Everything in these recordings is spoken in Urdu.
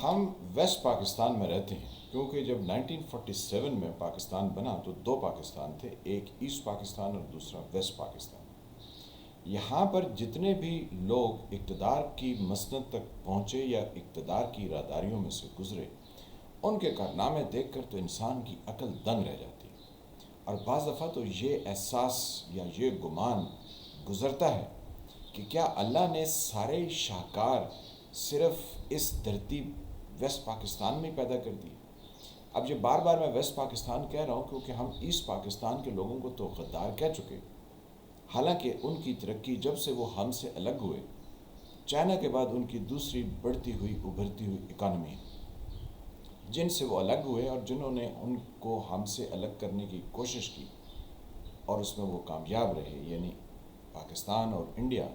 ہم ویسٹ پاکستان میں رہتے ہیں کیونکہ جب 1947 میں پاکستان بنا تو دو پاکستان تھے، ایک ایسٹ پاکستان اور دوسرا ویسٹ پاکستان۔ یہاں پر جتنے بھی لوگ اقتدار کی مسند تک پہنچے یا اقتدار کی راداریوں میں سے گزرے، ان کے کارنامے دیکھ کر تو انسان کی عقل دنگ رہ جاتی ہے، اور بعض دفعہ تو یہ احساس یا یہ گمان گزرتا ہے کہ کیا اللہ نے سارے شاہکار صرف اس دھرتی ویسٹ پاکستان میں پیدا کر دی؟ اب یہ بار بار میں ویسٹ پاکستان کہہ رہا ہوں کیونکہ ہم ایسٹ پاکستان کے لوگوں کو تو غدار کہہ چکے، حالانکہ ان کی ترقی جب سے وہ ہم سے الگ ہوئے، چائنا کے بعد ان کی دوسری بڑھتی ہوئی ابھرتی ہوئی اکانومی ہے، جن سے وہ الگ ہوئے اور جنہوں نے ان کو ہم سے الگ کرنے کی کوشش کی اور اس میں وہ کامیاب رہے، یعنی پاکستان اور انڈیا،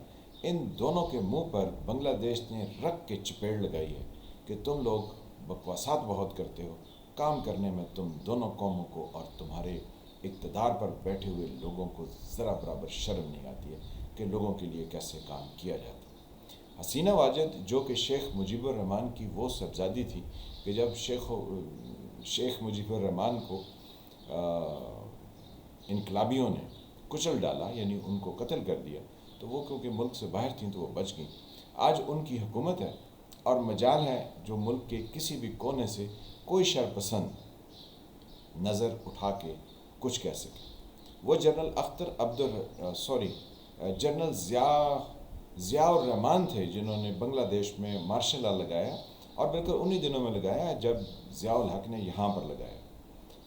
ان دونوں کے منہ پر بنگلہ دیش نے رکھ کے چپیڑ لگائی ہے کہ تم لوگ بکواسات بہت کرتے ہو، کام کرنے میں تم دونوں قوموں کو اور تمہارے اقتدار پر بیٹھے ہوئے لوگوں کو ذرا برابر شرم نہیں آتی ہے کہ لوگوں کے لیے کیسے کام کیا جاتا ہے۔ حسینہ واجد جو کہ شیخ مجیب الرحمن کی وہ صاحبزادی تھی کہ جب شیخ مجیب الرحمن کو انقلابیوں نے کچل ڈالا، یعنی ان کو قتل کر دیا، تو وہ کیونکہ ملک سے باہر تھیں تو وہ بچ گئیں۔ آج ان کی حکومت ہے اور مجال ہے جو ملک کے کسی بھی کونے سے کوئی شرپسند نظر اٹھا کے کچھ کہہ سکے۔ وہ جنرل ضیاء الرحمان تھے جنہوں نے بنگلہ دیش میں مارشل لا لگایا، اور بالکل انہی دنوں میں لگایا جب ضیاء الحق نے یہاں پر لگایا،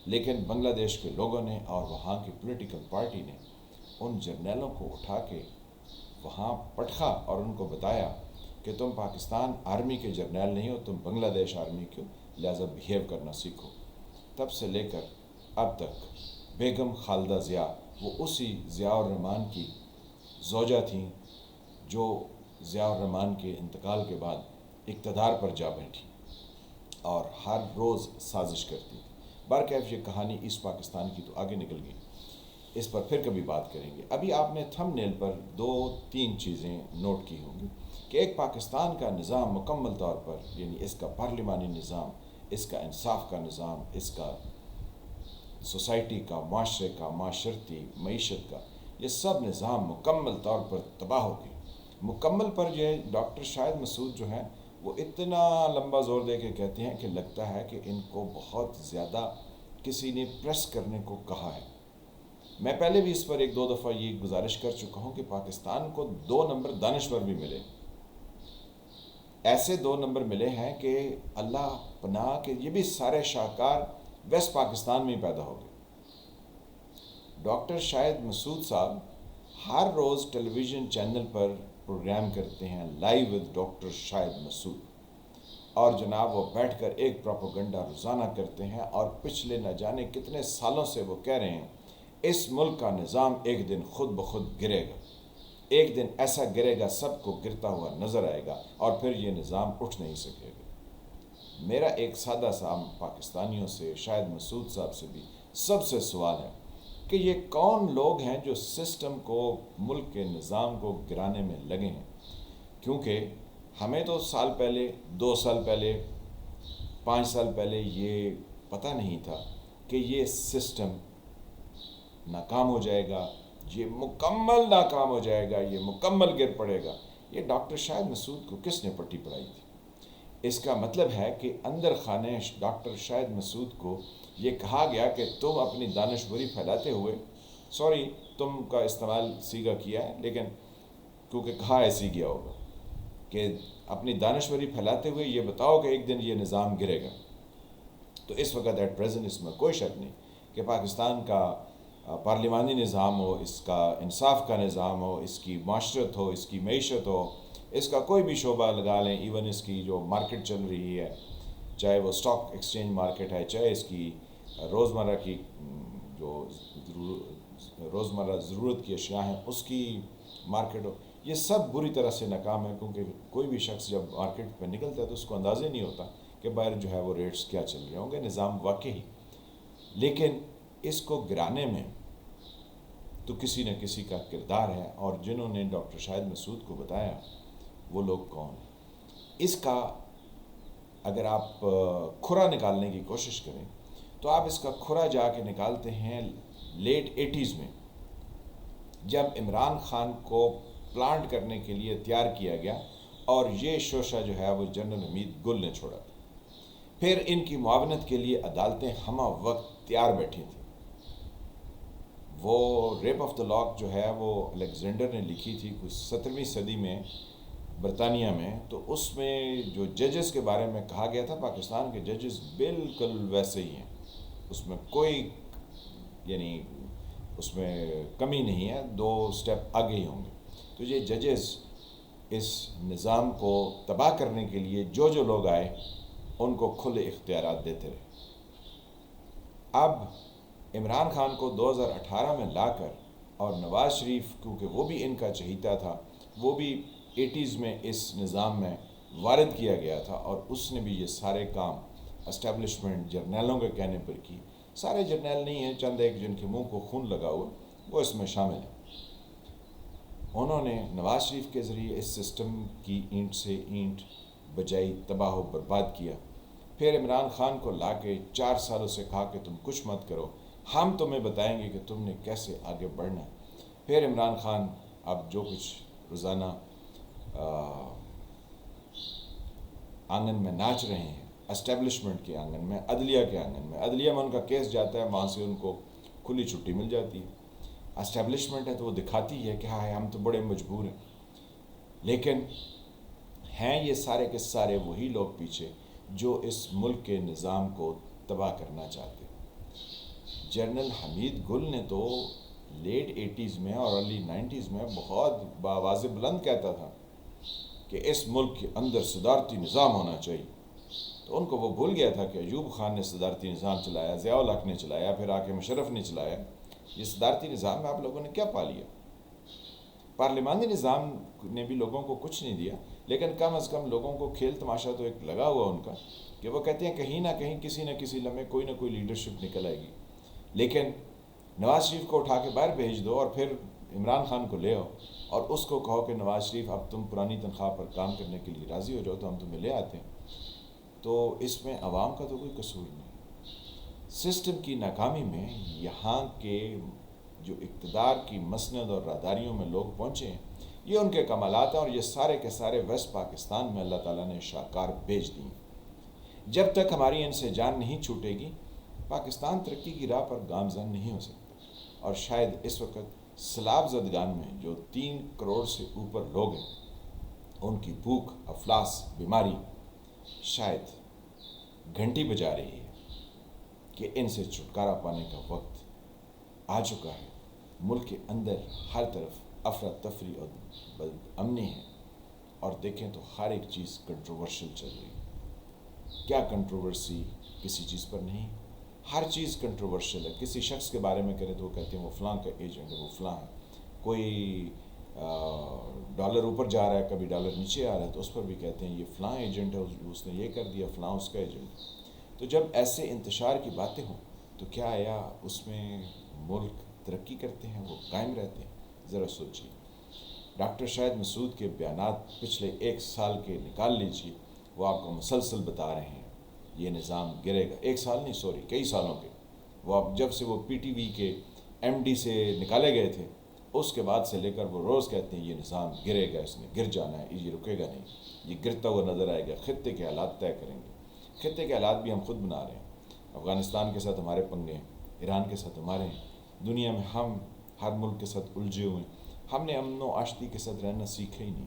لیکن بنگلہ دیش کے لوگوں نے اور وہاں کی پولیٹیکل پارٹی نے ان جرنیلوں کو اٹھا کے وہاں پٹخا اور ان کو بتایا کہ تم پاکستان آرمی کے جرنیل نہیں ہو، تم بنگلہ دیش آرمی کے، لہٰذا بیہیو کرنا سیکھو۔ تب سے لے کر اب تک بیگم خالدہ ضیاء وہ اسی ضیاء الرحمان کی زوجہ تھیں جو ضیاء الرحمان کے انتقال کے بعد اقتدار پر جا بیٹھی اور ہر روز سازش کرتی تھی۔ برکیف یہ کہانی ایسٹ پاکستان کی تو آگے نکل گئی، اس پر پھر کبھی بات کریں گے۔ ابھی آپ نے تھم نیل پر 2-3 چیزیں نوٹ کی ہوں گی کہ ایک پاکستان کا نظام مکمل طور پر، یعنی اس کا پارلیمانی نظام، اس کا انصاف کا نظام، اس کا سوسائٹی کا، معاشرے کا، معاشرتی معیشت کا، یہ سب نظام مکمل طور پر تباہ ہو گئی۔ مکمل پر یہ ڈاکٹر شاہد مسعود جو ہیں وہ اتنا لمبا زور دے کے کہتے ہیں کہ لگتا ہے کہ ان کو بہت زیادہ کسی نے پریس کرنے کو کہا ہے۔ میں پہلے بھی اس پر 1-2 دفعہ یہ گزارش کر چکا ہوں کہ پاکستان کو 2 نمبر دانشور بھی ملے، ایسے 2 نمبر ملے ہیں کہ اللہ پناہ کہ یہ بھی سارے شاہکار ویسٹ پاکستان میں ہی پیدا ہو گئے۔ ڈاکٹر شاہد مسعود صاحب ہر روز ٹیلی ویژن چینل پر پروگرام کرتے ہیں، لائیو ود ڈاکٹر شاہد مسعود، اور جناب وہ بیٹھ کر ایک پروپیگنڈا روزانہ کرتے ہیں، اور پچھلے نہ جانے کتنے سالوں سے وہ کہہ رہے ہیں اس ملک کا نظام ایک دن خود بخود گرے گا، ایک دن ایسا گرے گا سب کو گرتا ہوا نظر آئے گا اور پھر یہ نظام اٹھ نہیں سکے گا۔ میرا ایک سادہ سا پاکستانیوں سے، شاہد مسعود صاحب سے بھی سب سے سوال ہے کہ یہ کون لوگ ہیں جو سسٹم کو، ملک کے نظام کو گرانے میں لگے ہیں؟ کیونکہ ہمیں تو سال پہلے، 2 سال پہلے، 5 سال پہلے یہ پتہ نہیں تھا کہ یہ سسٹم ناکام ہو جائے گا، یہ مکمل ناکام ہو جائے گا، یہ مکمل گر پڑے گا۔ یہ ڈاکٹر شاہد مسعود کو کس نے پٹی پڑھائی تھی؟ اس کا مطلب ہے کہ اندر خانے ڈاکٹر شاہد مسعود کو یہ کہا گیا کہ تم اپنی دانشوری پھیلاتے ہوئے، سوری تم کا استعمال سیگا کیا ہے لیکن کیونکہ کہا ایسی گیا ہوگا، کہ اپنی دانشوری پھیلاتے ہوئے یہ بتاؤ کہ ایک دن یہ نظام گرے گا۔ تو اس وقت ایٹ پریزنٹ اس میں کوئی شک نہیں کہ پاکستان کا پارلیمانی نظام ہو، اس کا انصاف کا نظام ہو، اس کی معاشرت ہو، اس کی معیشت ہو، اس کا کوئی بھی شعبہ لگا لیں، ایون اس کی جو مارکیٹ چل رہی ہے، چاہے وہ اسٹاک ایکسچینج مارکیٹ ہے، چاہے اس کی روزمرہ کی جو روزمرہ ضرورت کی اشیاء ہیں اس کی مارکیٹ ہو، یہ سب بری طرح سے ناکام ہے، کیونکہ کوئی بھی شخص جب مارکیٹ پہ نکلتا ہے تو اس کو اندازہ نہیں ہوتا کہ باہر جو ہے وہ ریٹس کیا چل رہے ہوں گے، نظام واقعی۔ لیکن اس کو گرانے میں تو کسی نہ کسی کا کردار ہے، اور جنہوں نے ڈاکٹر شاہد مسعود کو بتایا وہ لوگ کون ہیں؟ اس کا اگر آپ کھرا نکالنے کی کوشش کریں تو آپ اس کا کھرا جا کے نکالتے ہیں لیٹ 80s میں، جب عمران خان کو پلانٹ کرنے کے لیے تیار کیا گیا اور یہ شوشہ جو ہے وہ جنرل حمید گل نے چھوڑا تھا۔ پھر ان کی معاونت کے لیے عدالتیں ہمہ وقت تیار بیٹھی تھیں۔ وہ ریپ آف دا لاک جو ہے وہ الیگزینڈر نے لکھی تھی کچھ 17ویں صدی میں برطانیہ میں، تو اس میں جو ججز کے بارے میں کہا گیا تھا پاکستان کے ججز بالکل ویسے ہی ہیں، اس میں کوئی یعنی اس میں کمی نہیں ہے، 2 سٹیپ آگے ہی ہوں گے۔ تو یہ ججز اس نظام کو تباہ کرنے کے لیے جو لوگ آئے ان کو کھلے اختیارات دیتے رہے۔ اب عمران خان کو 2018 میں لا کر اور نواز شریف کیونکہ وہ بھی ان کا چہیتا تھا، وہ بھی 80s میں اس نظام میں وارد کیا گیا تھا اور اس نے بھی یہ سارے کام اسٹیبلشمنٹ جرنیلوں کے کہنے پر کی۔ سارے جرنیل نہیں ہیں، چند ایک جن کے منہ کو خون لگا ہوا وہ اس میں شامل ہیں۔ انہوں نے نواز شریف کے ذریعے اس سسٹم کی اینٹ سے اینٹ بجائی، تباہ و برباد کیا۔ پھر عمران خان کو لا کے 4 سالوں سے کہا کہ تم کچھ مت کرو، ہم تمہیں بتائیں گے کہ تم نے کیسے آگے بڑھنا ہے۔ پھر عمران خان اب جو کچھ روزانہ آنگن میں ناچ رہے ہیں، اسٹیبلشمنٹ کے آنگن میں، عدلیہ کے آنگن میں، عدلیہ میں ان کا کیس جاتا ہے، وہاں سے ان کو کھلی چھٹی مل جاتی ہے۔ اسٹیبلشمنٹ ہے تو وہ دکھاتی ہے کہ ہاں ہم تو بڑے مجبور ہیں، لیکن ہیں یہ سارے کے سارے وہی لوگ پیچھے جو اس ملک کے نظام کو تباہ کرنا چاہتے ہیں۔ جنرل حمید گل نے تو لیٹ 80s میں اور ارلی 90s میں بہت بآواز بلند کہتا تھا کہ اس ملک کے اندر صدارتی نظام ہونا چاہیے، تو ان کو وہ بھول گیا تھا کہ ایوب خان نے صدارتی نظام چلایا، ضیاء الحق نے چلایا، پھر آ کے مشرف نے چلایا۔ یہ صدارتی نظام میں آپ لوگوں نے کیا پا لیا؟ پارلیمانی نظام نے بھی لوگوں کو کچھ نہیں دیا، لیکن کم از کم لوگوں کو کھیل تماشا تو ایک لگا ہوا ان کا کہ وہ کہتے ہیں کہیں نہ کہیں کسی نہ کسی لمحے کوئی نہ کوئی لیڈرشپ نکل آئے گی۔ لیکن نواز شریف کو اٹھا کے باہر بھیج دو اور پھر عمران خان کو لے آؤ اور اس کو کہو کہ نواز شریف اب تم پرانی تنخواہ پر کام کرنے کے لیے راضی ہو جاؤ تو ہم تمہیں لے آتے ہیں، تو اس میں عوام کا تو کوئی قصور نہیں۔ سسٹم کی ناکامی میں یہاں کے جو اقتدار کی مسند اور راہداریوں میں لوگ پہنچے ہیں، یہ ان کے کمالات ہیں، اور یہ سارے کے سارے ویسٹ پاکستان میں اللہ تعالیٰ نے شاہکار بھیج دی۔ جب تک ہماری ان سے جان نہیں چھوٹے گی، پاکستان ترقی کی راہ پر گامزن نہیں ہو سکتا۔ اور شاید اس وقت سیلاب زدگان میں جو 3 کروڑ سے اوپر لوگ ہیں، ان کی بھوک، افلاس، بیماری شاید گھنٹی بجا رہی ہے کہ ان سے چھٹکارا پانے کا وقت آ چکا ہے۔ ملک کے اندر ہر طرف افراتفری اور بد امنی ہے، اور دیکھیں تو ہر ایک چیز کنٹروورشل چل رہی ہے۔ کیا کنٹروورسی کسی چیز پر نہیں؟ ہر چیز کنٹروورشل ہے۔ کسی شخص کے بارے میں کریں تو وہ کہتے ہیں وہ فلاں کا ایجنٹ ہے، وہ فلاں ہے۔ کوئی ڈالر اوپر جا رہا ہے، کبھی ڈالر نیچے آ رہا ہے، تو اس پر بھی کہتے ہیں یہ فلاں ایجنٹ ہے، اس نے یہ کر دیا، فلاں اس کا ایجنٹ ہے۔ تو جب ایسے انتشار کی باتیں ہوں تو کیا آیا اس میں ملک ترقی کرتے ہیں، وہ قائم رہتے ہیں؟ ذرا سوچیے۔ ڈاکٹر شاہد مسعود کے بیانات پچھلے 1 سال کے نکال لیجیے، وہ آپ کو مسلسل بتا رہے ہیں یہ نظام گرے گا۔ 1 سال نہیں، کئی سالوں کے۔ وہ اب جب سے وہ پی ٹی وی کے ایم ڈی سے نکالے گئے تھے، اس کے بعد سے لے کر وہ روز کہتے ہیں یہ نظام گرے گا، اس نے گر جانا ہے، یہ رکے گا نہیں، یہ گرتا ہوا نظر آئے گا، خطے کے حالات طے کریں گے۔ خطے کے حالات بھی ہم خود بنا رہے ہیں۔ افغانستان کے ساتھ ہمارے پنگے ہیں، ایران کے ساتھ ہمارے ہیں، دنیا میں ہم ہر ملک کے ساتھ الجھے ہوئے ہیں۔ ہم نے امن و آشتی کے ساتھ رہنا سیکھا ہی نہیں،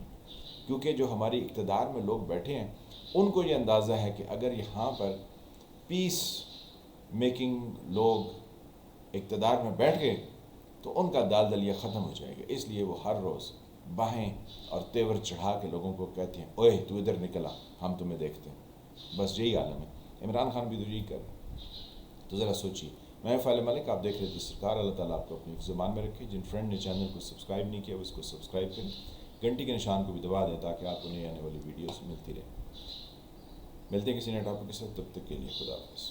کیونکہ جو ہماری اقتدار میں لوگ بیٹھے ہیں ان کو یہ اندازہ ہے کہ اگر یہاں پر پیس میکنگ لوگ اقتدار میں بیٹھ گئے تو ان کا دال دلیہ ختم ہو جائے گا۔ اس لیے وہ ہر روز باہیں اور تیور چڑھا کے لوگوں کو کہتے ہیں اوئے تو ادھر نکلا، ہم تمہیں دیکھتے ہیں۔ بس یہی عالم ہے۔ عمران خان بھی تو یہی کر رہے ہیں۔ تو ذرا سوچیے۔ میں فعال ملک، آپ دیکھ رہے تھے سرکار۔ اللہ تعالیٰ آپ کو اپنی زبان میں رکھے۔ جن فرینڈ نے چینل کو سبسکرائب نہیں کیا وہ اس کو سبسکرائب کریں، گھنٹی کے نشان کو بھی دبا دیں تاکہ آپ کو نئی آنے والی ویڈیوز ملتی رہے۔ ملتے ہیں کسی نئے ٹاپک کے ساتھ، تب تک کے لیے خدا حافظ۔